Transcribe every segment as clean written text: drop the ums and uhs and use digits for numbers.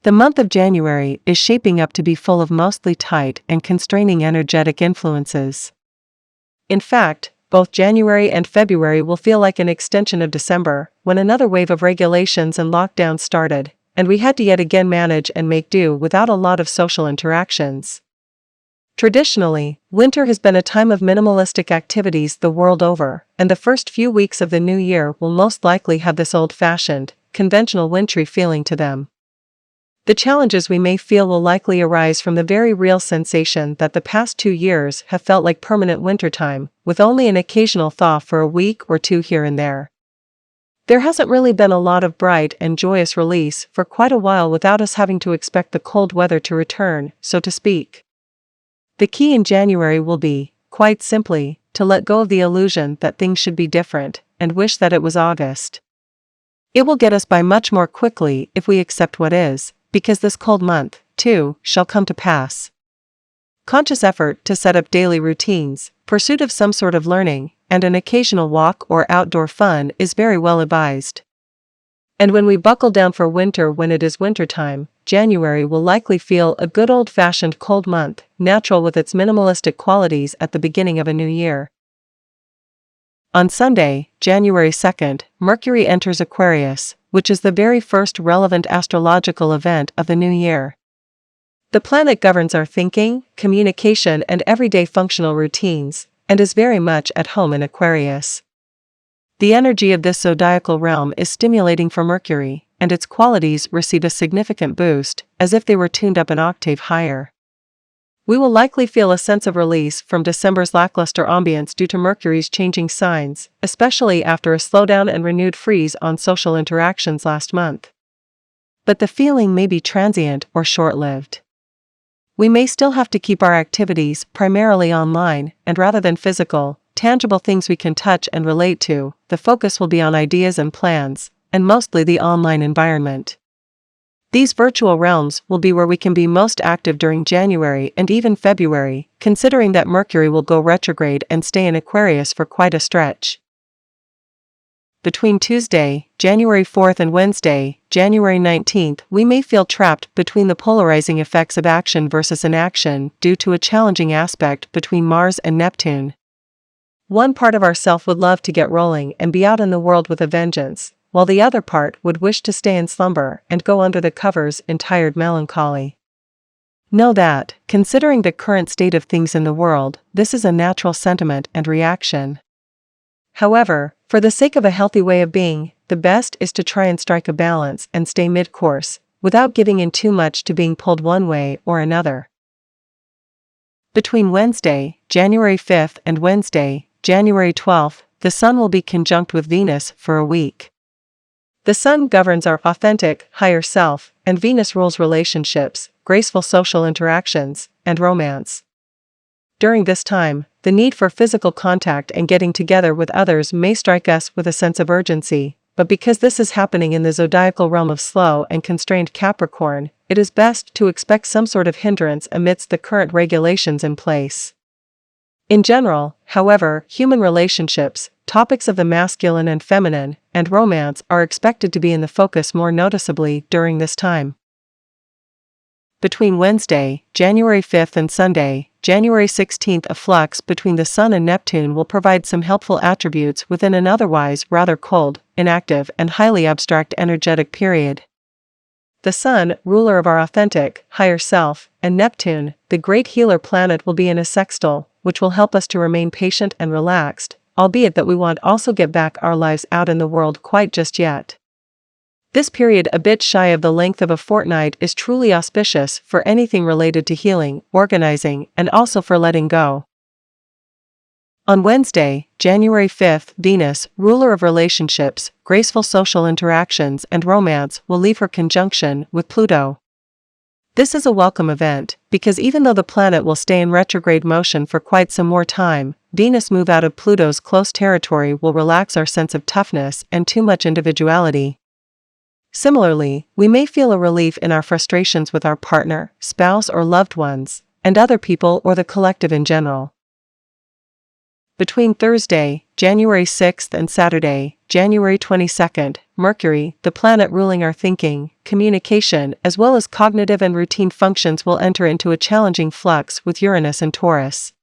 The month of January is shaping up to be full of mostly tight and constraining energetic influences. In fact, both January and February will feel like an extension of December, when another wave of regulations and lockdowns started, and we had to yet again manage and make do without a lot of social interactions. Traditionally, winter has been a time of minimalistic activities the world over, and the first few weeks of the new year will most likely have this old-fashioned, conventional wintry feeling to them. The challenges we may feel will likely arise from the very real sensation that the past 2 years have felt like permanent wintertime, with only an occasional thaw for a week or two here and there. There hasn't really been a lot of bright and joyous release for quite a while without us having to expect the cold weather to return, so to speak. The key in January will be, quite simply, to let go of the illusion that things should be different, and wish that it was August. It will get us by much more quickly if we accept what is, because this cold month, too, shall come to pass. Conscious effort to set up daily routines, pursuit of some sort of learning, and an occasional walk or outdoor fun is very well advised. And when we buckle down for winter when it is wintertime, January will likely feel a good old-fashioned cold month, natural with its minimalistic qualities at the beginning of a new year. On Sunday, January 2nd, Mercury enters Aquarius, which is the very first relevant astrological event of the new year. The planet governs our thinking, communication, and everyday functional routines, and is very much at home in Aquarius. The energy of this zodiacal realm is stimulating for Mercury, and its qualities receive a significant boost, as if they were tuned up an octave higher. We will likely feel a sense of release from December's lackluster ambience due to Mercury's changing signs, especially after a slowdown and renewed freeze on social interactions last month. But the feeling may be transient or short-lived. We may still have to keep our activities primarily online, and rather than physical, tangible things we can touch and relate to, the focus will be on ideas and plans, and mostly the online environment. These virtual realms will be where we can be most active during January and even February, considering that Mercury will go retrograde and stay in Aquarius for quite a stretch. Between Tuesday, January 4th and Wednesday, January 19th, we may feel trapped between the polarizing effects of action versus inaction due to a challenging aspect between Mars and Neptune. One part of ourself would love to get rolling and be out in the world with a vengeance, while the other part would wish to stay in slumber and go under the covers in tired melancholy. Know that, considering the current state of things in the world, this is a natural sentiment and reaction. However, for the sake of a healthy way of being, the best is to try and strike a balance and stay mid-course, without giving in too much to being pulled one way or another. Between Wednesday, January 5th and Wednesday, January 12th, the Sun will be conjunct with Venus for a week. The Sun governs our authentic, higher self, and Venus rules relationships, graceful social interactions, and romance. During this time, the need for physical contact and getting together with others may strike us with a sense of urgency, but because this is happening in the zodiacal realm of slow and constrained Capricorn, it is best to expect some sort of hindrance amidst the current regulations in place. In general, however, human relationships, topics of the masculine and feminine, and romance are expected to be in the focus more noticeably during this time. Between Wednesday, January 5th and Sunday, January 16th, a flux between the Sun and Neptune will provide some helpful attributes within an otherwise rather cold, inactive, and highly abstract energetic period. The Sun, ruler of our authentic, higher self, and Neptune, the great healer planet, will be in a sextile, which will help us to remain patient and relaxed, albeit that we won't also get back our lives out in the world quite just yet. This period, a bit shy of the length of a fortnight, is truly auspicious for anything related to healing, organizing, and also for letting go. On Wednesday, January 5th, Venus, ruler of relationships, graceful social interactions, and romance, will leave her conjunction with Pluto. This is a welcome event, because even though the planet will stay in retrograde motion for quite some more time, Venus' move out of Pluto's close territory will relax our sense of toughness and too much individuality. Similarly, we may feel a relief in our frustrations with our partner, spouse, or loved ones, and other people or the collective in general. Between Thursday, January 6th and Saturday, January 22nd, Mercury, the planet ruling our thinking, communication, as well as cognitive and routine functions, will enter into a challenging flux with Uranus and Taurus.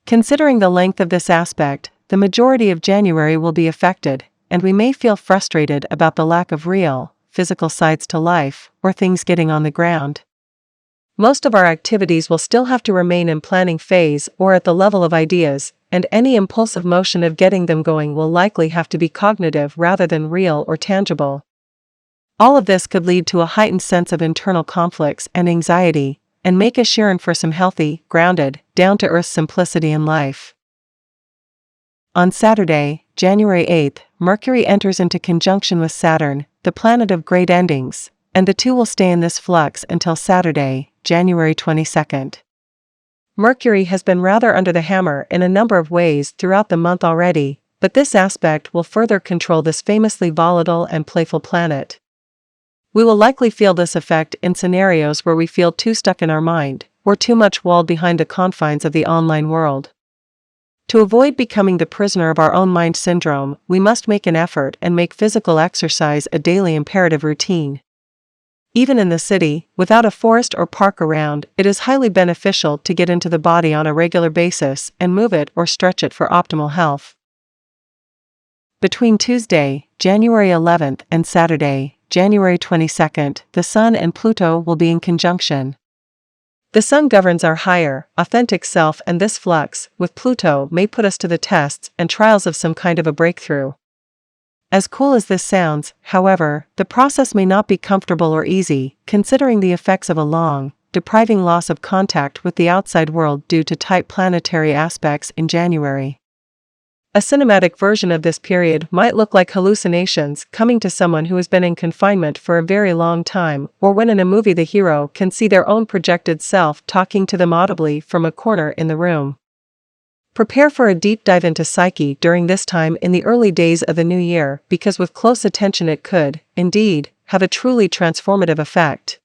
Considering the length of this aspect, the majority of January will be affected, and we may feel frustrated about the lack of real, physical sides to life, or things getting on the ground. Most of our activities will still have to remain in planning phase or at the level of ideas, and any impulsive motion of getting them going will likely have to be cognitive rather than real or tangible. All of this could lead to a heightened sense of internal conflicts and anxiety, and make us yearn for some healthy, grounded, down-to-earth simplicity in life. On Saturday, January 8th, Mercury enters into conjunction with Saturn, the planet of great endings, and the two will stay in this flux until Saturday, January 22nd. Mercury has been rather under the hammer in a number of ways throughout the month already, but this aspect will further control this famously volatile and playful planet. We will likely feel this effect in scenarios where we feel too stuck in our mind, or too much walled behind the confines of the online world. To avoid becoming the prisoner of our own mind syndrome, we must make an effort and make physical exercise a daily imperative routine. Even in the city, without a forest or park around, it is highly beneficial to get into the body on a regular basis and move it or stretch it for optimal health. Between Tuesday, January 11th and Saturday, January 22nd, the Sun and Pluto will be in conjunction. The Sun governs our higher, authentic self, and this flux, with Pluto, may put us to the tests and trials of some kind of a breakthrough. As cool as this sounds, however, the process may not be comfortable or easy, considering the effects of a long, depriving loss of contact with the outside world due to tight planetary aspects in January. A cinematic version of this period might look like hallucinations coming to someone who has been in confinement for a very long time, or when in a movie the hero can see their own projected self talking to them audibly from a corner in the room. Prepare for a deep dive into psyche during this time in the early days of the new year, because with close attention it could, indeed, have a truly transformative effect.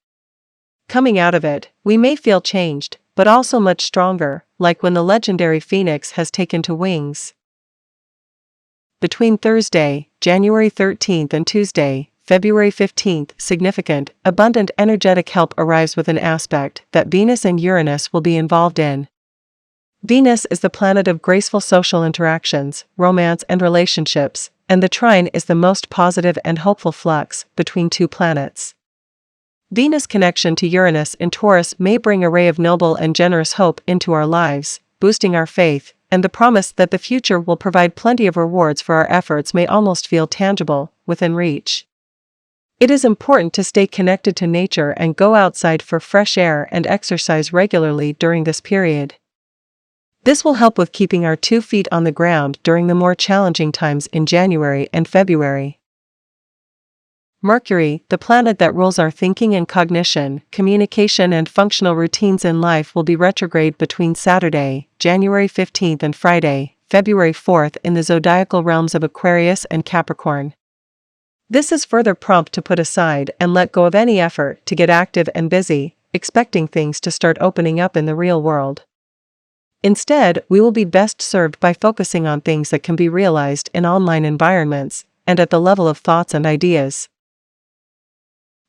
Coming out of it, we may feel changed, but also much stronger, like when the legendary phoenix has taken to wings. Between Thursday, January 13th and Tuesday, February 15th, significant, abundant energetic help arrives with an aspect that Venus and Uranus will be involved in. Venus is the planet of graceful social interactions, romance and relationships, and the trine is the most positive and hopeful flux between two planets. Venus' connection to Uranus in Taurus may bring a ray of noble and generous hope into our lives, boosting our faith, and the promise that the future will provide plenty of rewards for our efforts may almost feel tangible, within reach. It is important to stay connected to nature and go outside for fresh air and exercise regularly during this period. This will help with keeping our 2 feet on the ground during the more challenging times in January and February. Mercury, the planet that rules our thinking and cognition, communication and functional routines in life, will be retrograde between Saturday, January 15th and Friday, February 4th in the zodiacal realms of Aquarius and Capricorn. This is further prompt to put aside and let go of any effort to get active and busy, expecting things to start opening up in the real world. Instead, we will be best served by focusing on things that can be realized in online environments and at the level of thoughts and ideas.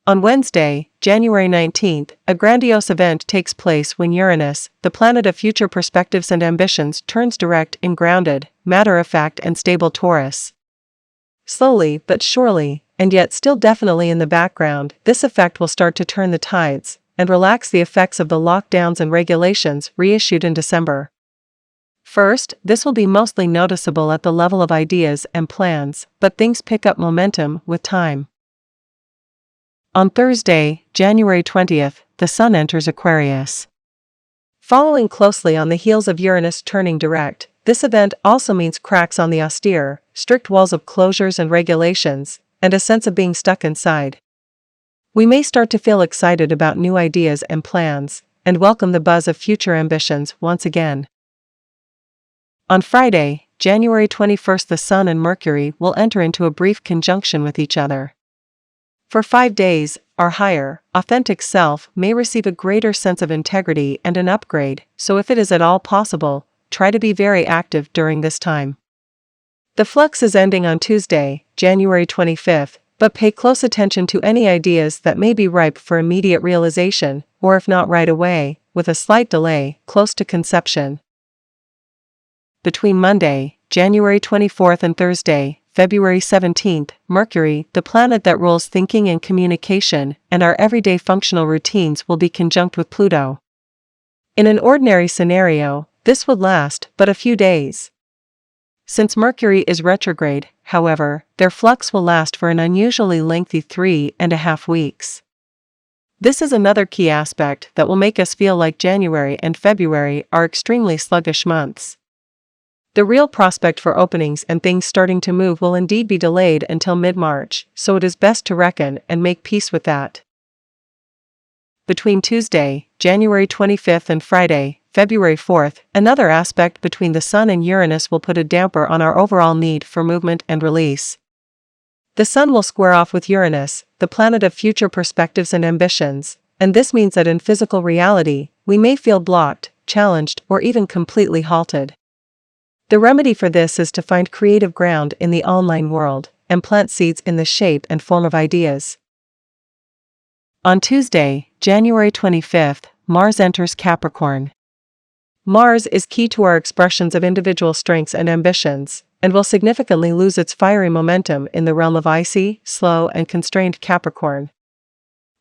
On Wednesday, January 19th, a grandiose event takes place when Uranus, the planet of future perspectives and ambitions, turns direct in grounded, matter-of-fact and stable Taurus. Slowly but surely, and yet still definitely in the background, this effect will start to turn the tides and relax the effects of the lockdowns and regulations reissued in December. First, this will be mostly noticeable at the level of ideas and plans, but things pick up momentum with time. On Thursday, January 20th, the Sun enters Aquarius. Following closely on the heels of Uranus turning direct, this event also means cracks on the austere, strict walls of closures and regulations, and a sense of being stuck inside. We may start to feel excited about new ideas and plans, and welcome the buzz of future ambitions once again. On Friday, January 21st, the Sun and Mercury will enter into a brief conjunction with each other. For 5 days, our higher, authentic self may receive a greater sense of integrity and an upgrade, so if it is at all possible, try to be very active during this time. The flux is ending on Tuesday, January 25th, but pay close attention to any ideas that may be ripe for immediate realization, or if not right away, with a slight delay, close to conception. Between Monday, January 24th and Thursday, February 17th, Mercury, the planet that rules thinking and communication, and our everyday functional routines will be conjunct with Pluto. In an ordinary scenario, this would last but a few days. Since Mercury is retrograde, however, their flux will last for an unusually lengthy 3.5 weeks. This is another key aspect that will make us feel like January and February are extremely sluggish months. The real prospect for openings and things starting to move will indeed be delayed until mid-March, so it is best to reckon and make peace with that. Between Tuesday, January 25th and Friday, February 4th, another aspect between the Sun and Uranus will put a damper on our overall need for movement and release. The Sun will square off with Uranus, the planet of future perspectives and ambitions, and this means that in physical reality, we may feel blocked, challenged, or even completely halted. The remedy for this is to find creative ground in the online world, and plant seeds in the shape and form of ideas. On Tuesday, January 25th, Mars enters Capricorn. Mars is key to our expressions of individual strengths and ambitions, and will significantly lose its fiery momentum in the realm of icy, slow, and constrained Capricorn.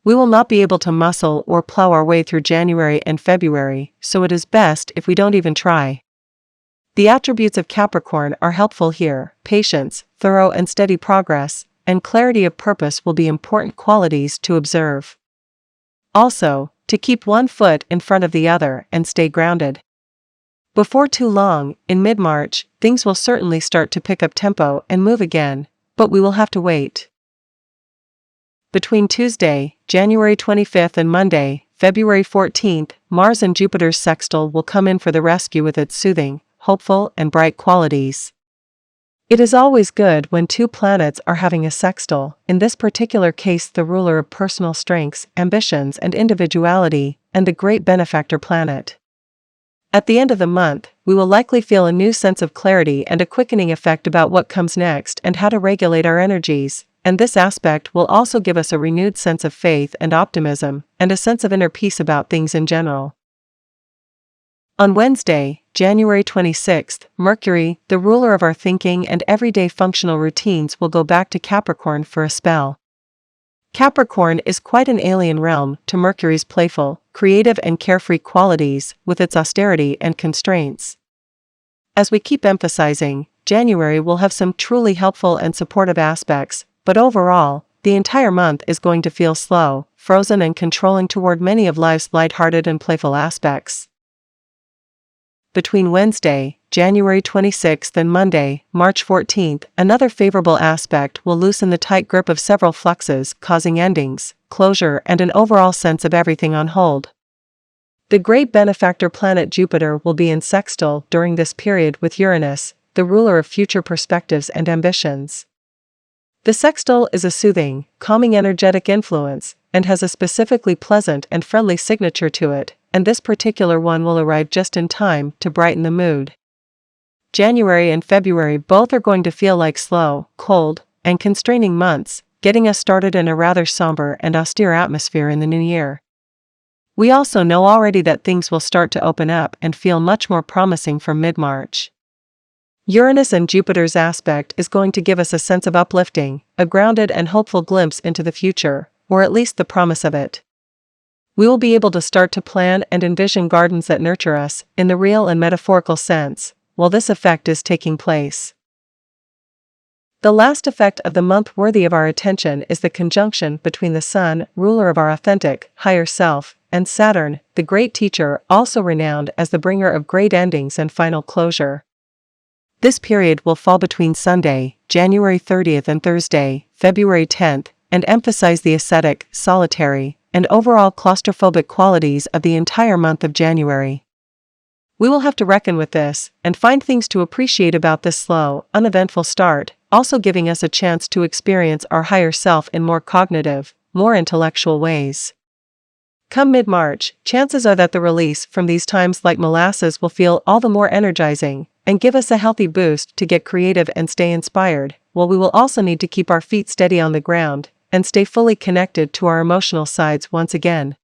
We will not be able to muscle or plow our way through January and February, so it is best if we don't even try. The attributes of Capricorn are helpful here. Patience, thorough and steady progress, and clarity of purpose will be important qualities to observe. Also, to keep one foot in front of the other and stay grounded. Before too long, in mid-March, things will certainly start to pick up tempo and move again, but we will have to wait. Between Tuesday, January 25th and Monday, February 14th, Mars and Jupiter's sextile will come in for the rescue with its soothing, hopeful, and bright qualities. It is always good when two planets are having a sextile, in this particular case the ruler of personal strengths, ambitions, and individuality, and a great benefactor planet. At the end of the month, we will likely feel a new sense of clarity and a quickening effect about what comes next and how to regulate our energies, and this aspect will also give us a renewed sense of faith and optimism, and a sense of inner peace about things in general. On Wednesday, January 26th, Mercury, the ruler of our thinking and everyday functional routines, will go back to Capricorn for a spell. Capricorn is quite an alien realm to Mercury's playful, creative and carefree qualities, with its austerity and constraints. As we keep emphasizing, January will have some truly helpful and supportive aspects, but overall, the entire month is going to feel slow, frozen and controlling toward many of life's lighthearted and playful aspects. Between Wednesday, January 26th and Monday, March 14th, another favorable aspect will loosen the tight grip of several fluxes, causing endings, closure, and an overall sense of everything on hold. The great benefactor planet Jupiter will be in sextile during this period with Uranus, the ruler of future perspectives and ambitions. The sextile is a soothing, calming energetic influence, and has a specifically pleasant and friendly signature to it, and this particular one will arrive just in time to brighten the mood. January and February both are going to feel like slow, cold, and constraining months, getting us started in a rather somber and austere atmosphere in the new year. We also know already that things will start to open up and feel much more promising from mid-March. Uranus and Jupiter's aspect is going to give us a sense of uplifting, a grounded and hopeful glimpse into the future, or at least the promise of it. We will be able to start to plan and envision gardens that nurture us, in the real and metaphorical sense, while this effect is taking place. The last effect of the month worthy of our attention is the conjunction between the Sun, ruler of our authentic, higher self, and Saturn, the great teacher, also renowned as the bringer of great endings and final closure. This period will fall between Sunday, January 30th and Thursday, February 10th, and emphasize the ascetic, solitary, and overall claustrophobic qualities of the entire month of January. We will have to reckon with this, and find things to appreciate about this slow, uneventful start, also giving us a chance to experience our higher self in more cognitive, more intellectual ways. Come mid-March, chances are that the release from these times like molasses will feel all the more energizing, and give us a healthy boost to get creative and stay inspired, while we will also need to keep our feet steady on the ground and stay fully connected to our emotional sides once again.